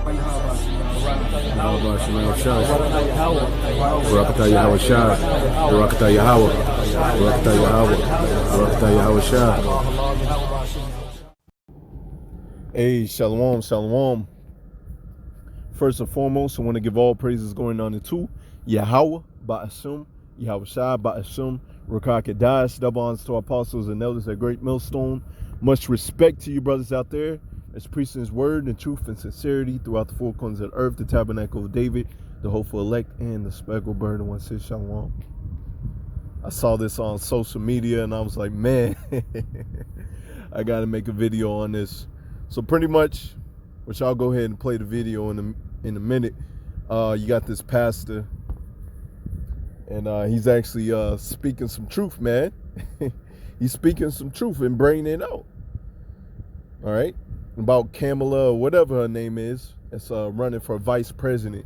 Yahweh Shemel Shah, Barakatah Yahweh Shah, Barakatah Yahweh, Barakatah Yahweh, Barakatah Yahweh Shah. Hey, Shalom, Shalom. First and foremost, I want to give all praises going on to Yahweh, Ba'ashum, Yahweh Shah, Ba'ashum, Rakakadash, double honors to our apostles and elders at Great Millstone. Much respect to you brothers out there as preaching his word in truth and sincerity throughout the four corners of the earth, the tabernacle of David, the hopeful elect, and the speckled bird. And one says Shalom. I saw this on social media and I was like, man, I got to make a video on this. So pretty much, which I'll go ahead and play the video in a minute. You got this pastor, and he's actually speaking some truth, man. He's speaking some truth and bringing it out. All right, about Kamala or whatever her name is, that's running for vice president.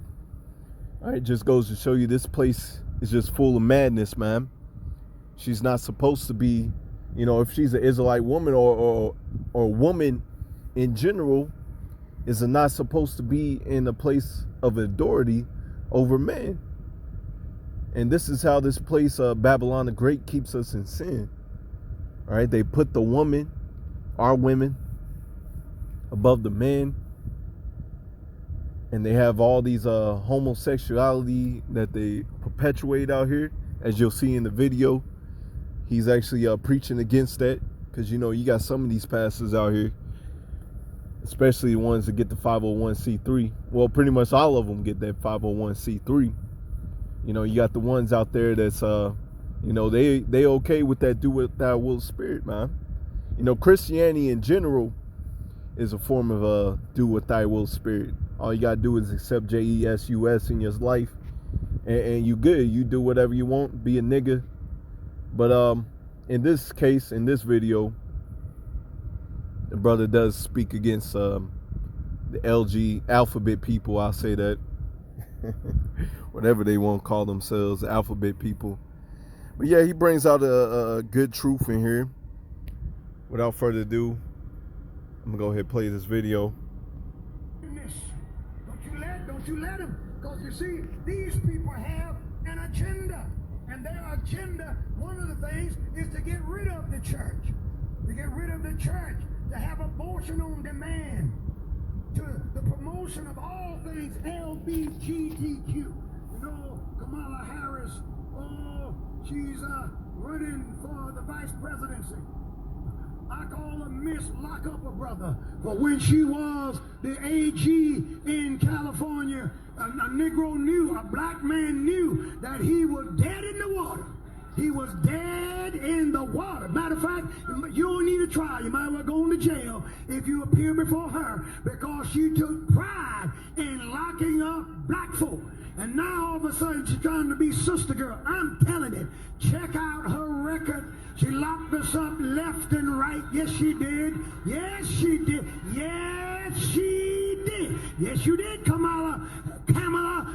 All right, just goes to show you this place is just full of madness, man. She's not supposed to be, you know, if she's an Israelite woman or woman in general, is not supposed to be in a place of authority over men. And this is how this place, Babylon the Great, keeps us in sin. All right, they put the woman, our women, above the men. And they have all these homosexuality that they perpetuate out here. As you'll see in the video, he's actually preaching against that. Because, you know, you got some of these pastors out here, especially the ones that get the 501c3. Well, pretty much all of them get that 501c3. You know, you got the ones out there that's, you know, they okay with that do what thou wilt spirit, man. You know, Christianity in general is a form of do what thy will spirit. All you got to do is accept Jesus in your life, and you good. You do whatever you want, be a nigga. But in this case, in this video, the brother does speak against the LG alphabet people. I'll say that. Whatever they want to call themselves, alphabet people. But yeah, he brings out a good truth in here. Without further ado, I'm going to go ahead and play this video. Don't you let them. Because you see, these people have an agenda. And their agenda, one of the things, is to get rid of the church. To get rid of the church. To have abortion on demand, to the promotion of all things LGBTQ. You know, Kamala Harris, oh, she's running for the vice presidency. I call her Miss Lock Up a Brother. But when she was the AG in California, a Negro knew, a black man knew that he was dead in the water. He was dead in the water. Matter of fact, you don't need a trial. You might well go into jail if you appear before her, because she took pride in locking up black folk. And now all of a sudden she's trying to be sister girl. I'm telling you, check out her record. She locked us up left and right. Yes, she did. Yes, she did. Yes, she did. Yes, you did, Kamala,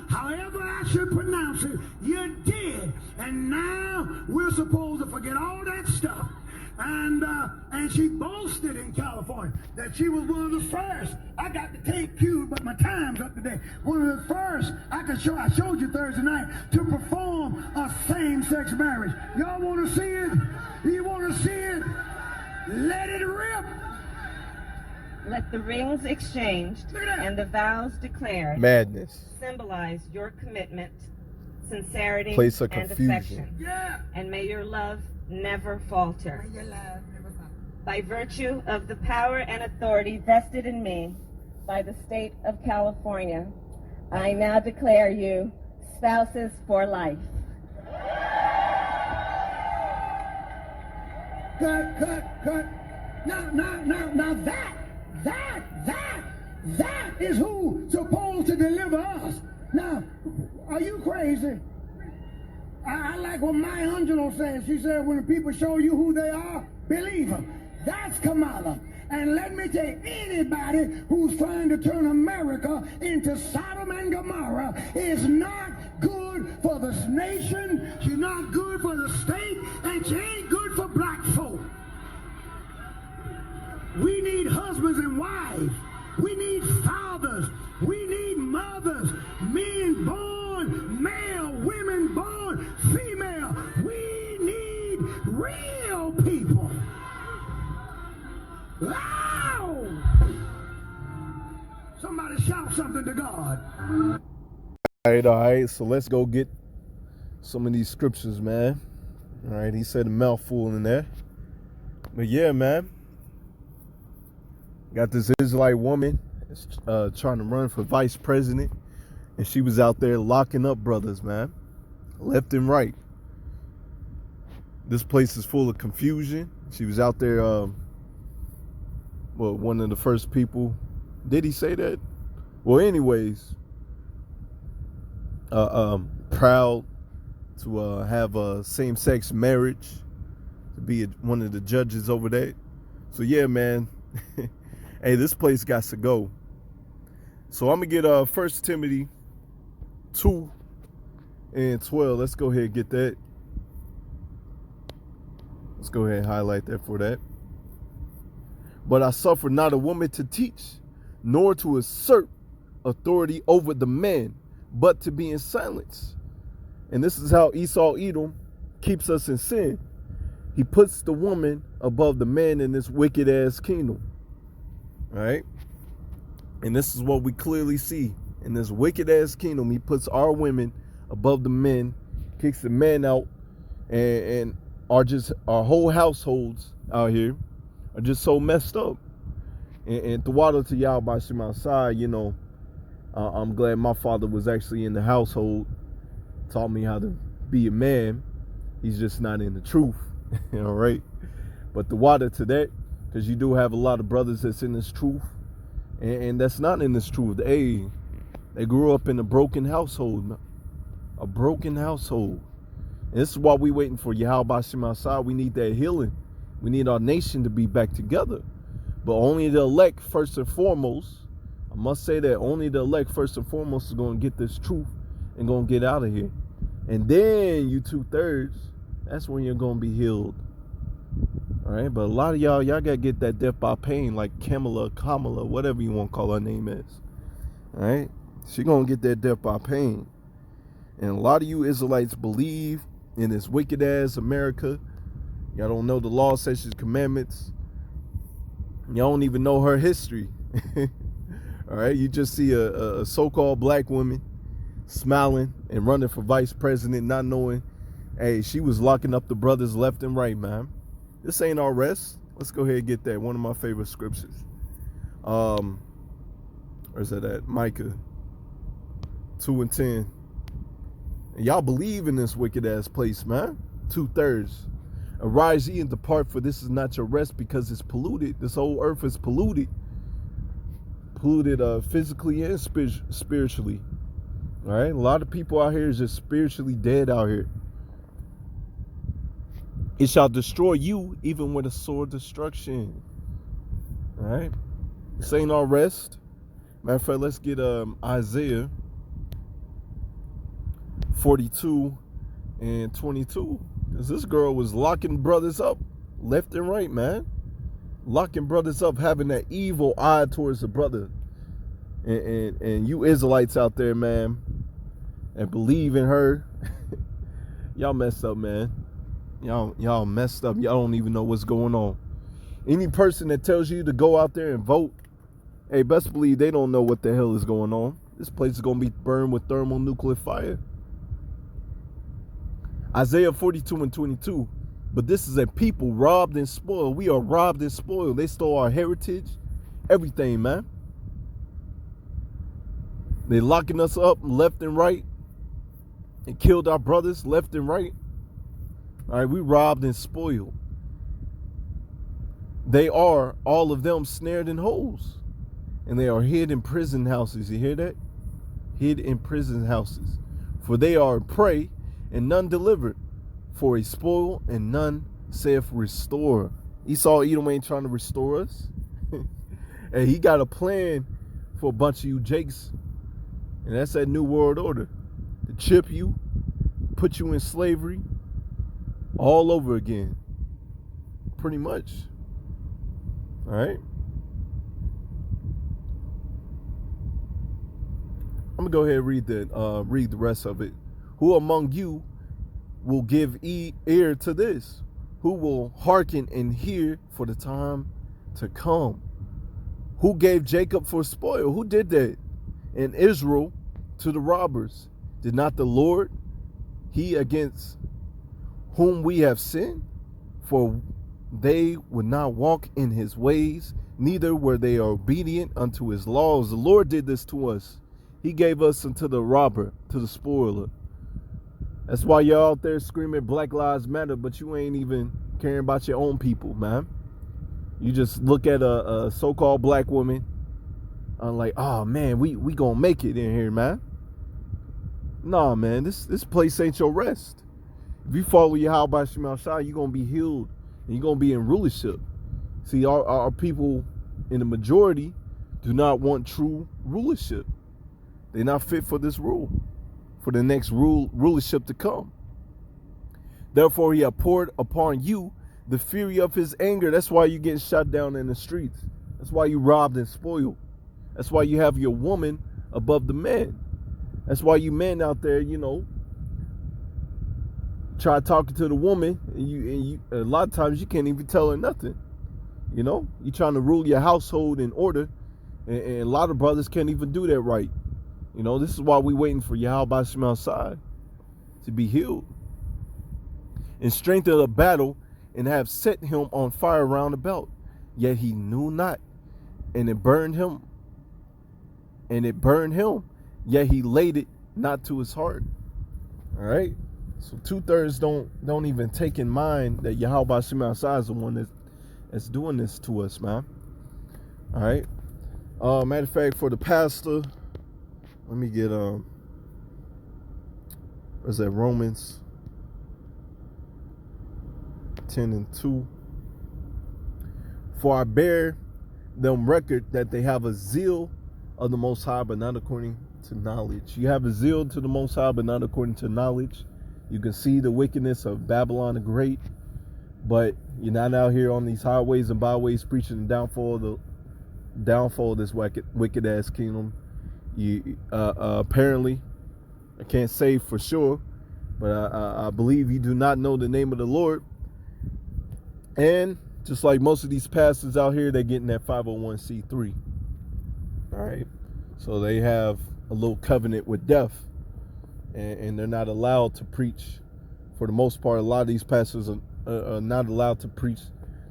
however I should pronounce it, you did. And now we're supposed to forget all that stuff. And she boasted in California that she was one of the first. I got to take cue, but my time's up today. One of the first, I showed you Thursday night, to perform a same-sex marriage. Y'all want to see it? You want to see it? Let it rip. Let the rings exchanged and the vows declared Madness. symbolize your commitment, sincerity, Place of and confusion. affection. Yeah. And may your love never falter. By virtue of the power and authority vested in me by the state of California, I now declare you spouses for life. Cut. Now that is who's supposed to deliver us. Now, are you crazy? I like what Maya Angelou says. She said, when the people show you who they are, believe them. That's Kamala. And let me tell you, anybody who's trying to turn America into Sodom and Gomorrah is not good for the nation, she's not good for the state, and she ain't good for black folk. We need husbands and wives. We need fathers. We brothers, men born male, women born female. We need real people. Ow! Somebody shout something to God. All right. So let's go get some of these scriptures, man. All right. He said a mouthful in there. But yeah, man. Got this Israelite woman trying to run for vice president. And she was out there locking up brothers, man. Left and right. This place is full of confusion. She was out there, one of the first people. Did he say that? Well, anyways, proud to have a same-sex marriage, to be one of the judges over that. So yeah, man. Hey, this place got to go. So I'm gonna get 1 Timothy 2:12. Let's go ahead and get that. Let's go ahead and highlight that for that. But I suffer not a woman to teach, nor to assert authority over the man, but to be in silence. And this is how Esau Edom keeps us in sin. He puts the woman above the man in this wicked ass kingdom. Right? And this is what we clearly see. In this wicked ass kingdom, he puts our women above the men, kicks the men out, and our whole households out here are just so messed up. And Tawada to y'all by Shema side, you know, I'm glad my father was actually in the household, taught me how to be a man. He's just not in the truth. All right. But Tawada to that, because you do have a lot of brothers that's in this truth, and that's not in this truth. They grew up in a broken household. A broken household. And this is why we waiting for Yahweh Shema side. We need that healing. We need our nation to be back together. But only the elect, first and foremost, I must say that only the elect, first and foremost, is going to get this truth and going to get out of here. And then you 2/3, that's when you're going to be healed. All right, but a lot of y'all got to get that death by pain, like Kamala, whatever you want to call her name is. All right, she going to get that death by pain. And a lot of you Israelites believe in this wicked ass America. Y'all don't know the law, statutes, commandments. Y'all don't even know her history. All right, you just see a so-called black woman smiling and running for vice president, not knowing, hey, she was locking up the brothers left and right, man. This ain't our rest. Let's go ahead and get that. One of my favorite scriptures. Where's that at? Micah 2:10. And y'all believe in this wicked ass place, man. 2/3. Arise ye and depart, for this is not your rest, because it's polluted. This whole earth is polluted. Polluted physically and spiritually. All right? A lot of people out here is just spiritually dead out here. It shall destroy you even with a sword destruction. All right? This ain't our rest. Matter of fact, let's get Isaiah 42:22. Because this girl was locking brothers up left and right, man. Locking brothers up, having that evil eye towards the brother. And you Israelites out there, man, and believe in her, y'all messed up, man. Y'all messed up. Y'all don't even know what's going on. Any person that tells you to go out there and vote, hey, best believe they don't know what the hell is going on. This place is going to be burned with thermonuclear fire. Isaiah 42:22. But this is a people robbed and spoiled. We are robbed and spoiled. They stole our heritage, everything, man. They locking us up left and right and killed our brothers left and right. All right, we robbed and spoiled. They are, all of them, snared in holes. And they are hid in prison houses. You hear that? Hid in prison houses. For they are a prey, and none delivered. For a spoil, and none saith restore. Esau Edom ain't trying to restore us. And he got a plan for a bunch of you jakes. And that's that new world order. To chip you, put you in slavery, all over again. Pretty much. All right? I'm I'm gonna go ahead and read the rest of it. Who among you will give ear to this? Who will hearken and hear for the time to come? Who gave Jacob for spoil? Who did that? And Israel to the robbers? Did not the Lord, he against whom we have sinned? For they would not walk in his ways, neither were they obedient unto his laws. The Lord did this to us. He gave us unto the robber, to the spoiler. That's why y'all out there screaming Black Lives Matter, but you ain't even caring about your own people, man. You just look at a so-called black woman, like, oh man, we gonna make it in here, man. Nah, man, this place ain't your rest. If you follow YASHAMIAHLA, you're gonna be healed and you're gonna be in rulership. See, our people in the majority do not want true rulership. They're not fit for this rule, for the next rulership to come. Therefore, he hath poured upon you the fury of his anger. That's why you're getting shot down in the streets. That's why you robbed and spoiled. That's why you have your woman above the man. That's why you men out there, you know, try talking to the woman, and you a lot of times you can't even tell her nothing. You know, you're trying to rule your household in order, and a lot of brothers can't even do that right. You know, this is why we waiting for YASHAMIAHLA to be healed. And strength of the battle, and have set him on fire round about. Yet he knew not, and it burned him. Yet he laid it not to his heart. All right. So 2/3 don't even take in mind that YASHAMIAHLA is the one that's doing this to us, man. All right. Matter of fact, for the pastor, let me get what's that? Romans 10:2. For I bear them record that they have a zeal of the Most High, but not according to knowledge. You have a zeal to the Most High, but not according to knowledge. You can see the wickedness of Babylon the Great, but you're not out here on these highways and byways preaching the downfall of this wicked ass kingdom. You apparently, I can't say for sure, but I believe you do not know the name of the Lord. And just like most of these pastors out here, they're getting that 501c3. All right. So they have a little covenant with death, and they're not allowed to preach. For the most part, a lot of these pastors are not allowed to preach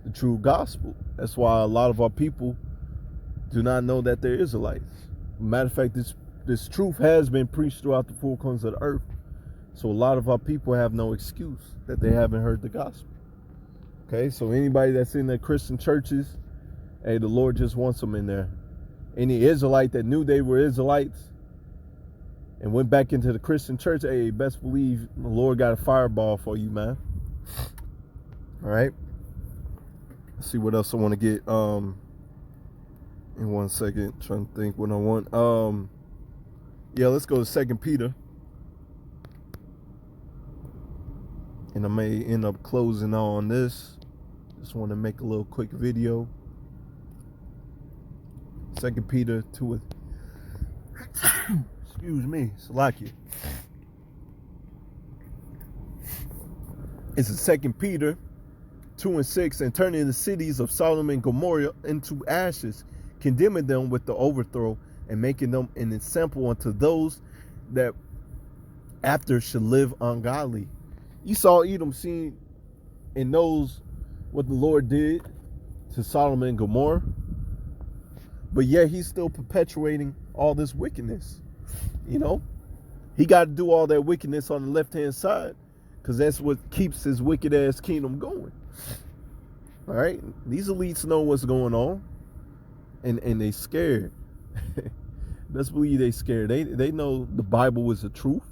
the true gospel. That's why a lot of our people do not know that they're Israelites. Matter of fact, this truth has been preached throughout the four corners of the earth. So a lot of our people have no excuse that they haven't heard the gospel. Okay, so anybody that's in the Christian churches, hey, the Lord just wants them in there. Any Israelite that knew they were Israelites and went back into the Christian church, hey, best believe the Lord got a fireball for you, man. All right. Let's see what else I want to get. In 1 second, trying to think what I want. Yeah, let's go to 2 Peter. And I may end up closing on this. Just want to make a little quick video. 2 Peter 2. Excuse me, Salakia. It's a 2 Peter 2:6. And turning the cities of Sodom and Gomorrah into ashes, condemning them with the overthrow, and making them an example unto those that after should live ungodly. You saw Edom seen and knows what the Lord did to Sodom and Gomorrah, but yet he's still perpetuating all this wickedness. You know, he got to do all that wickedness on the left-hand side, because that's what keeps his wicked ass kingdom going. All right, these elites know what's going on, and they scared. Best believe they scared. They know the Bible is the truth.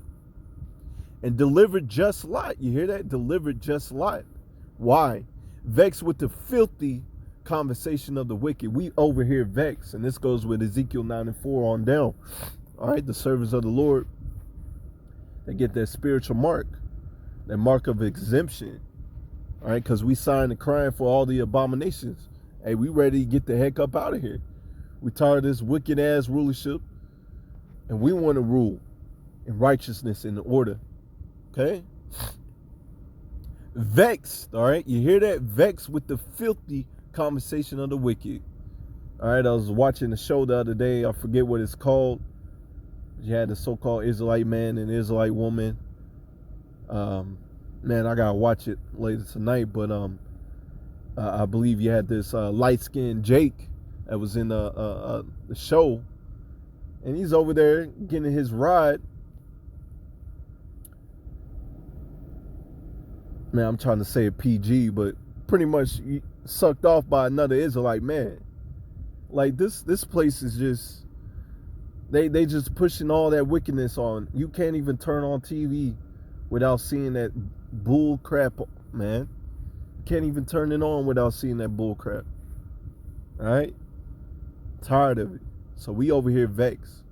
And delivered just Lot. You hear that? Delivered just Lot. Why? Vexed with the filthy conversation of the wicked. We over here vexed. And this goes with Ezekiel 9:4 on down. All right, the servants of the Lord, they get that spiritual mark, that mark of exemption. All right, because we signed the crime for all the abominations. Hey, we ready to get the heck up out of here. We tired of this wicked ass rulership. And we want to rule in righteousness and order. Okay? Vexed, all right? You hear that? Vexed with the filthy conversation of the wicked. All right, I was watching a show the other day. I forget what it's called. You had the so-called Israelite man and Israelite woman. Man, I gotta watch it later tonight. But I believe you had this light-skinned Jake that was in the show, and he's over there getting his ride. Man, I'm trying to say it PG, but pretty much sucked off by another Israelite man. Like this place is just, they just pushing all that wickedness on. You can't even turn on TV without seeing that bull crap, man. Can't even turn it on without seeing that bull crap. All right? Tired of it. So we over here vexed.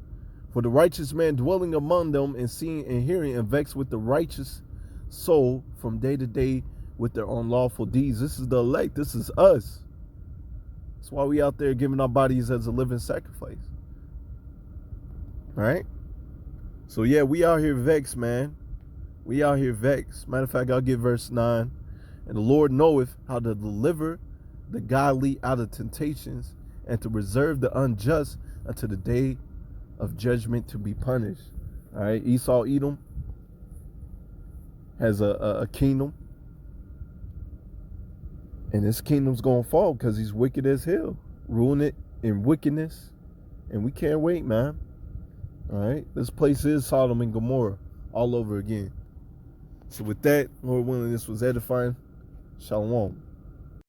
For the righteous man dwelling among them and seeing and hearing and vexed with the righteous soul from day to day with their unlawful deeds. This is the elect. This is us. That's why we out there giving our bodies as a living sacrifice. All right? So yeah, we out here vexed, man. We out here vexed. Matter of fact, I'll get verse 9. And the Lord knoweth how to deliver the godly out of temptations and to reserve the unjust unto the day of judgment to be punished. All right, Esau, Edom has a kingdom. And this kingdom's going to fall because he's wicked as hell. Ruling it in wickedness. And we can't wait, man. All right, this place is Sodom and Gomorrah all over again. So with that, Lord willing, this was edifying. Shalom.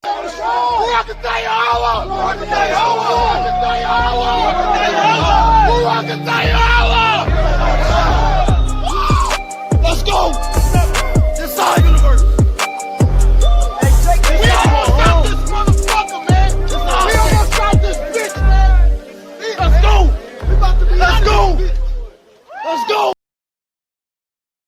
YASHAMIAHLA.